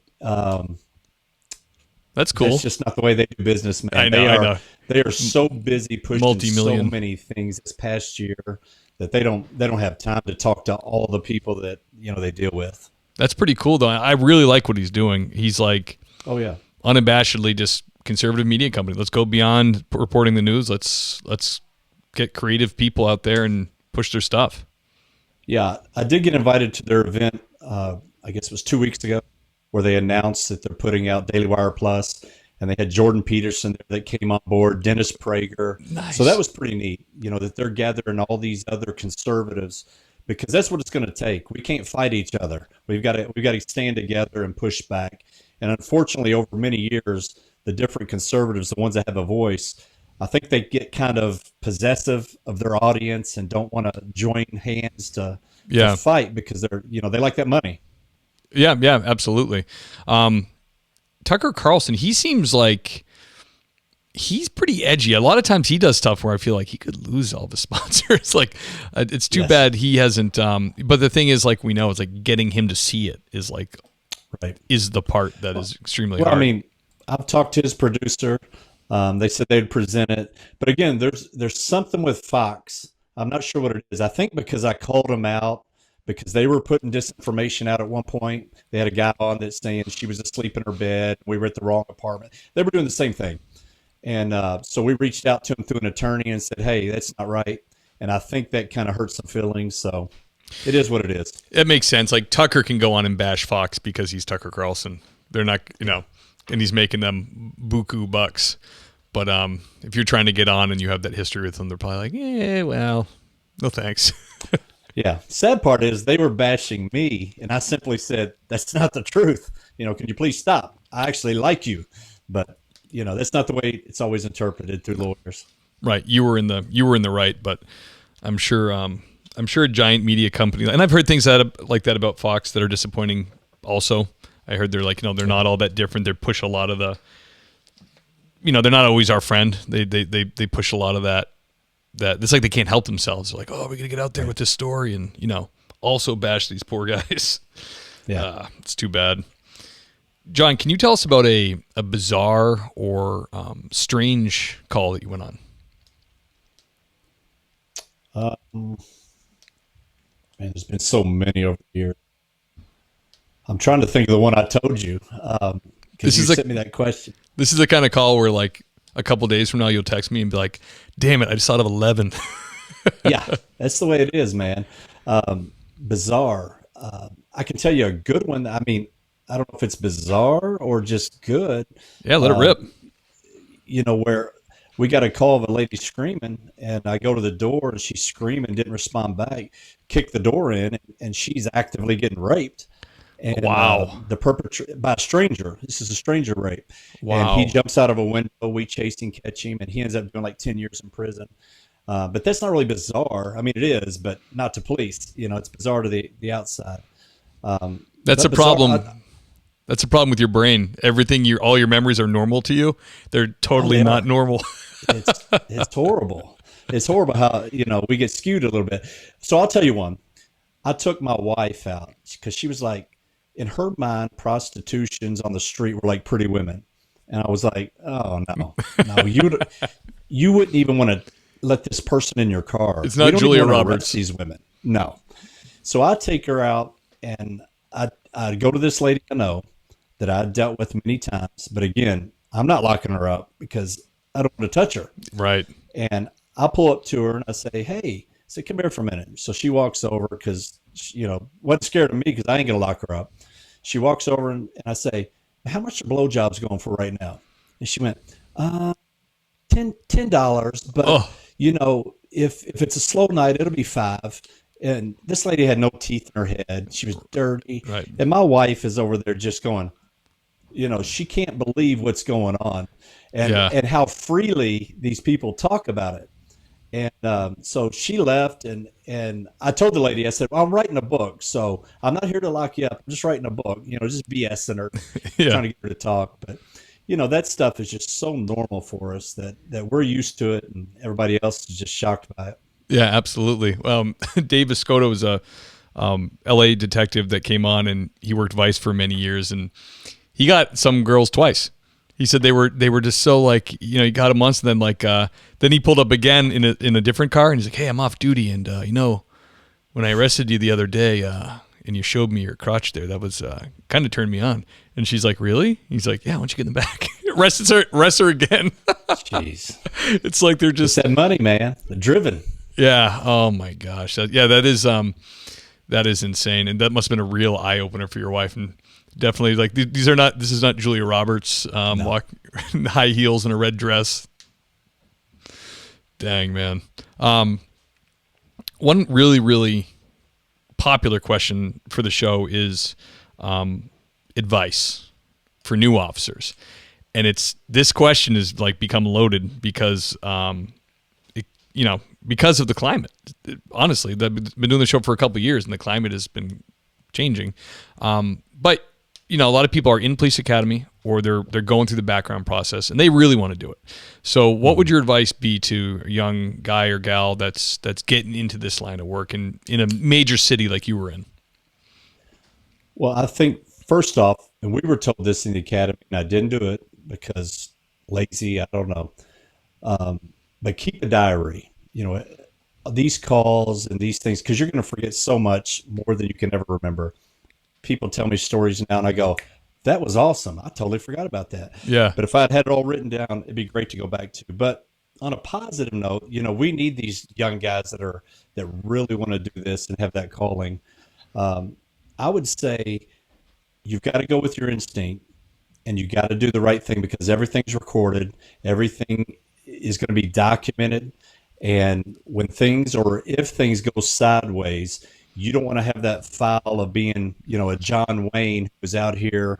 [SPEAKER 2] That's cool.
[SPEAKER 3] That's just not the way they do business, man.
[SPEAKER 2] I know.
[SPEAKER 3] They are so busy pushing
[SPEAKER 2] Multi-million.
[SPEAKER 3] so many things this past year that they don't have time to talk to all the people that they deal with.
[SPEAKER 2] That's pretty cool, though. I really like what he's doing. He's like,
[SPEAKER 3] oh yeah,
[SPEAKER 2] unabashedly just conservative media company. Let's go beyond reporting the news. Let's get creative people out there and push their stuff.
[SPEAKER 3] Yeah, I did get invited to their event. I guess it was 2 weeks ago, where they announced that they're putting out Daily Wire Plus, and they had Jordan Peterson there that came on board, Dennis Prager.
[SPEAKER 2] Nice.
[SPEAKER 3] So that was pretty neat, that they're gathering all these other conservatives, because that's what it's going to take. We can't fight each other. We've got to stand together and push back. And unfortunately, over many years, the different conservatives, the ones that have a voice, I think they get kind of possessive of their audience and don't want to join hands to fight, because they like that money.
[SPEAKER 2] Yeah, absolutely. Tucker Carlson, he seems like he's pretty edgy. A lot of times he does stuff where I feel like he could lose all the sponsors. Like, it's too bad he hasn't. But the thing is, like we know, it's like getting him to see it is like, is the part that is extremely hard.
[SPEAKER 3] I mean, I've talked to his producer. They said they'd present it, but again, there's something with Fox. I'm not sure what it is. I think because I called them out, because they were putting disinformation out at one point. They had a guy on that's saying she was asleep in her bed. We were at the wrong apartment. They were doing the same thing. And so we reached out to him through an attorney and said, hey, that's not right. And I think that kind of hurt some feelings. So it is what it is.
[SPEAKER 2] It makes sense. Like, Tucker can go on and bash Fox because he's Tucker Carlson. They're not, and he's making them buku bucks. But if you're trying to get on and you have that history with them, they're probably like, well, no thanks.
[SPEAKER 3] Yeah. Sad part is they were bashing me, and I simply said, that's not the truth. Can you please stop? I actually like you. But, that's not the way it's always interpreted through lawyers.
[SPEAKER 2] Right. You were in the right, but I'm sure a giant media company, and I've heard things like that about Fox that are disappointing also. I heard they're like, they're not all that different. They push a lot of the, they're not always our friend. They push a lot of that it's like they can't help themselves. They're like, oh, we're going to get out there with this story and, also bash these poor guys. Yeah. It's too bad. John, can you tell us about a bizarre or strange call that you went on?
[SPEAKER 3] Man, there's been so many over the years. I'm trying to think of the one I told you. Because you sent me that question.
[SPEAKER 2] This is the kind of call where, like, a couple days from now, you'll text me and be like, damn it, I just thought of 11.
[SPEAKER 3] Yeah, that's the way it is, man. Bizarre. I can tell you a good one. I mean, I don't know if it's bizarre or just good.
[SPEAKER 2] Yeah, let it rip.
[SPEAKER 3] Where we got a call of a lady screaming, and I go to the door, and she's screaming, didn't respond back, kick the door in, and she's actively getting raped. And,
[SPEAKER 2] wow.
[SPEAKER 3] The perpetrator by a stranger. This is a stranger rape.
[SPEAKER 2] Wow.
[SPEAKER 3] And he jumps out of a window. We chase him, catch him, and he ends up doing like 10 years in prison. But that's not really bizarre. I mean, it is, but not to police. It's bizarre to the outside.
[SPEAKER 2] That's a problem. That's a problem with your brain. All your memories are normal to you. They're totally not normal.
[SPEAKER 3] It's horrible. It's horrible how, we get skewed a little bit. So I'll tell you one. I took my wife out because she was like, in her mind, prostitutions on the street were like pretty women. And I was like, oh, no, you wouldn't even want to let this person in your car.
[SPEAKER 2] It's not Julia Roberts.
[SPEAKER 3] These women. No. So I take her out, and I go to this lady I know that I dealt with many times. But again, I'm not locking her up because I don't want to touch her.
[SPEAKER 2] Right.
[SPEAKER 3] And I pull up to her and I say, hey, come here for a minute. So she walks over because, wasn't scared of me because I ain't going to lock her up. She walks over and I say, how much are blowjobs going for right now? And she went, $10. But, if it's a slow night, it'll be $5. And this lady had no teeth in her head. She was dirty.
[SPEAKER 2] Right.
[SPEAKER 3] And my wife is over there just going, she can't believe what's going on and how freely these people talk about it. And so she left, and I told the lady, I said, well, I'm writing a book, so I'm not here to lock you up. I'm just writing a book, just BSing her, trying to get her to talk. But, that stuff is just so normal for us that we're used to it, and everybody else is just shocked by it. Yeah,
[SPEAKER 2] absolutely. Dave Escoto was a L.A. detective that came on, and he worked Vice for many years, and he got some girls twice. He said they were just so like, he got him once, and then then he pulled up again in a different car, and he's like, hey, I'm off duty, and when I arrested you the other day, and you showed me your crotch there, that was kind of turned me on. And she's like, really? He's like, yeah, why don't you get in the back? Arrest her again.
[SPEAKER 3] Jeez.
[SPEAKER 2] It's like they're just
[SPEAKER 3] it's that money, man. They're driven.
[SPEAKER 2] Yeah. Oh my gosh. That is insane. And that must have been a real eye opener for your wife. And definitely like this is not Julia Roberts
[SPEAKER 3] No.
[SPEAKER 2] high heels and a red dress. Dang, man. One really, really popular question for the show is advice for new officers. And this question is like become loaded because because of the climate. Honestly, I've been doing the show for a couple of years, and the climate has been changing. But a lot of people are in police academy, or they're going through the background process, and they really want to do it. So, what would your advice be to a young guy or gal that's getting into this line of work in a major city like you were in?
[SPEAKER 3] Well, I think first off, and we were told this in the academy, and I didn't do it because lazy, I don't know. But keep a diary, these calls and these things, because you're going to forget so much more than you can ever remember. People tell me stories now, and I go, that was awesome. I totally forgot about that.
[SPEAKER 2] Yeah.
[SPEAKER 3] But if I had it all written down, it'd be great to go back to. But on a positive note, we need these young guys that really want to do this and have that calling. I would say you've got to go with your instinct, and you got to do the right thing, because everything's recorded. Everything is going to be documented. And when if things go sideways, you don't want to have that file of being, a John Wayne who's out here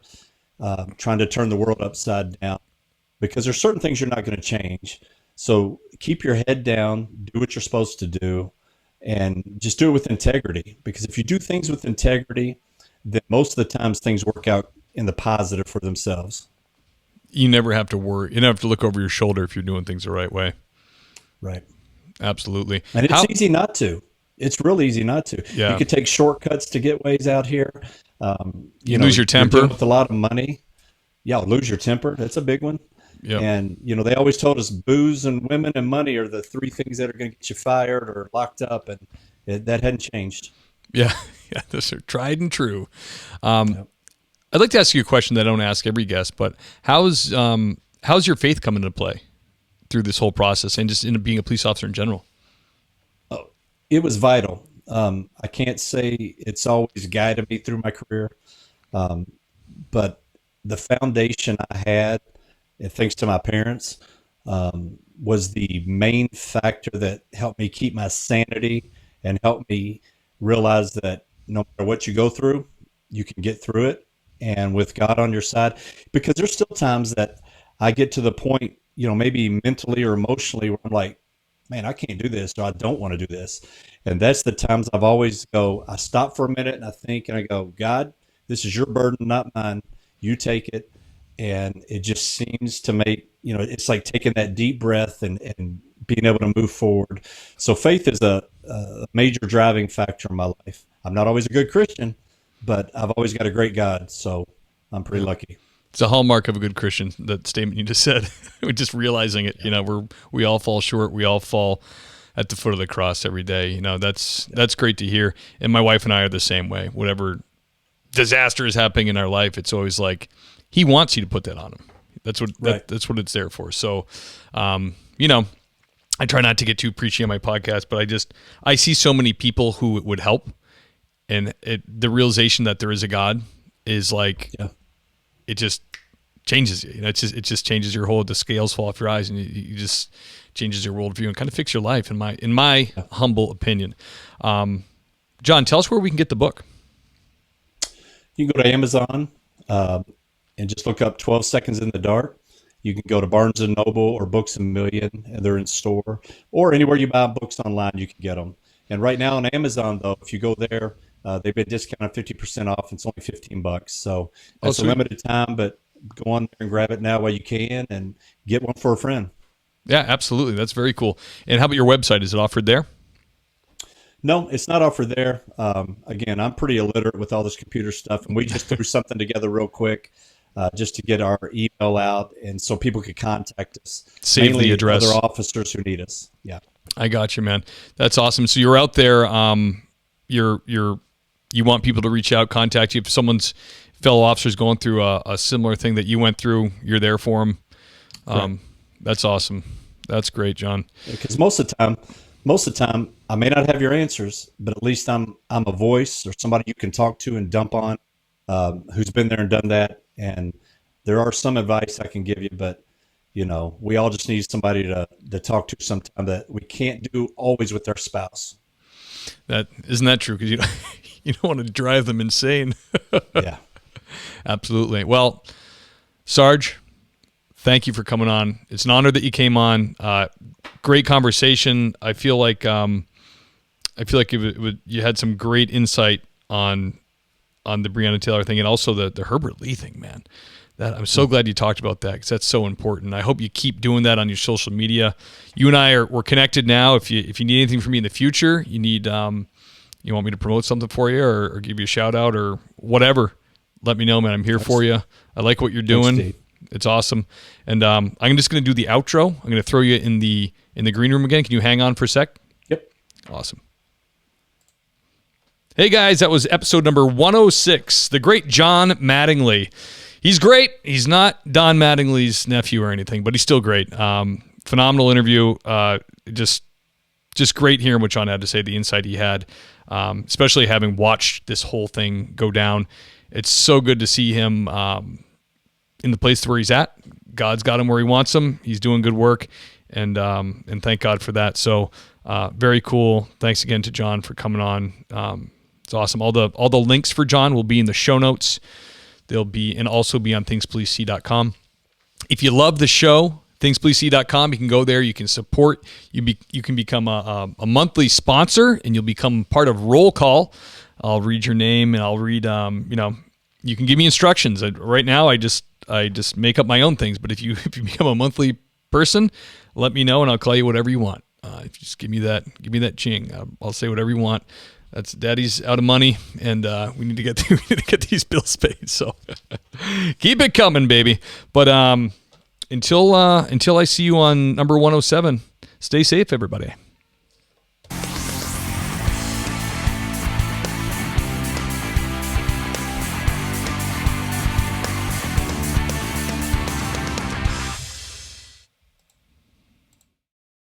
[SPEAKER 3] trying to turn the world upside down, because there's certain things you're not going to change. So keep your head down, do what you're supposed to do, and just do it with integrity. Because if you do things with integrity, then most of the times things work out in the positive for themselves.
[SPEAKER 2] You never have to worry. You never have to look over your shoulder if you're doing things the right way.
[SPEAKER 3] Right.
[SPEAKER 2] Absolutely.
[SPEAKER 3] And it's easy not to. It's real easy not to.
[SPEAKER 2] Yeah.
[SPEAKER 3] You could take shortcuts to get ways out here.
[SPEAKER 2] You lose your temper.
[SPEAKER 3] You're dealing with a lot of money. Yeah, lose your temper. That's a big one.
[SPEAKER 2] Yep.
[SPEAKER 3] And, they always told us booze and women and money are the three things that are going to get you fired or locked up. And that hadn't changed.
[SPEAKER 2] Yeah. Yeah. Those are tried and true.
[SPEAKER 3] Yep.
[SPEAKER 2] I'd like to ask you a question that I don't ask every guest, but how's your faith come into play through this whole process and just in being a police officer in general?
[SPEAKER 3] Oh, it was vital. I can't say it's always guided me through my career, but the foundation I had, and thanks to my parents, was the main factor that helped me keep my sanity and helped me realize that no matter what you go through, you can get through it. And with God on your side, because there's still times that I get to the point, maybe mentally or emotionally, where I'm like, man, I can't do this, or I don't want to do this. And that's the times I stop for a minute and I think, and I go, God, this is your burden, not mine. You take it. And it just seems to make, it's like taking that deep breath and being able to move forward. So faith is a major driving factor in my life. I'm not always a good Christian, but I've always got a great God, so I'm pretty lucky.
[SPEAKER 2] It's a hallmark of a good Christian, that statement you just said. We're just realizing it. We all fall short. We all fall at the foot of the cross every day. That's great to hear. And my wife and I are the same way. Whatever disaster is happening in our life, it's always like He wants you to put that on Him. That's what that's what it's there for. So, I try not to get too preachy on my podcast, but I see so many people who it would help. And the realization that there is a God is like, it just changes you. It just changes your whole. The scales fall off your eyes, and you just changes your worldview and kind of fix your life. In my humble opinion, John, tell us where we can get the book.
[SPEAKER 3] You can go to Amazon and just look up 12 Seconds in the Dark. You can go to Barnes & Noble or Books A Million, and they're in store. Or anywhere you buy books online, you can get them. And right now on Amazon, though, if you go there, they've been discounted 50% off. It's only $15. So it's a limited time, but go on there and grab it now while you can and get one for a friend.
[SPEAKER 2] Yeah, absolutely. That's very cool. And how about your website? Is it offered there?
[SPEAKER 3] No, it's not offered there. Again, I'm pretty illiterate with all this computer stuff, and we just threw something together real quick. just to get our email out, and so people could contact us.
[SPEAKER 2] Save
[SPEAKER 3] Mainly
[SPEAKER 2] the address.
[SPEAKER 3] Other officers who need us. Yeah,
[SPEAKER 2] I got you, man. That's awesome. So you're out there. You want people to reach out, contact you if someone's fellow officers going through a similar thing that you went through. You're there for them. That's awesome. That's great, John.
[SPEAKER 3] Because most of the time, I may not have your answers, but at least I'm a voice or somebody you can talk to and dump on, who's been there and done that. And there are some advice I can give you, but we all just need somebody to talk to sometime that we can't do always with our spouse.
[SPEAKER 2] That isn't that true? Because you don't want to drive them insane.
[SPEAKER 3] Yeah, absolutely.
[SPEAKER 2] Well, Sarge, thank you for coming on. It's an honor that you came on. Great conversation. I feel like you had some great insight on the Breonna Taylor thing, and also the Herbert Lee thing, man. That I'm so glad you talked about that, because that's so important. I hope you keep doing that on your social media. You and we're connected now. If you need anything from me in the future, you want me to promote something for you or give you a shout out or whatever, let me know, man. I'm here for you. I like what you're doing.
[SPEAKER 3] Thanks,
[SPEAKER 2] it's awesome. And I'm just going to do the outro. I'm going to throw you in the green room again. Can you hang on for a sec?
[SPEAKER 3] Yep.
[SPEAKER 2] Awesome. Hey guys, that was episode number 106. The great John Mattingly. He's great. He's not Don Mattingly's nephew or anything, but he's still great. Phenomenal interview. Just great hearing what John had to say, the insight he had, especially having watched this whole thing go down. It's so good to see him in the place where he's at. God's got him where he wants him. He's doing good work, and thank God for that. So very cool. Thanks again to John for coming on. It's awesome. All the links for John will be in the show notes. They'll be and also be on thingspolicec.com. If you love the show, thingspolicec.com, you can go there. You can support. You can become a monthly sponsor, and you'll become part of Roll Call. I'll read your name, and I'll read. You can give me instructions. Right now, I just make up my own things. But if you become a monthly person, let me know, and I'll call you whatever you want. If you just give me that ching, I'll say whatever you want. That's Daddy's out of money, and we need to get these bills paid. So keep it coming, baby. But until I see you on number 107, stay safe, everybody.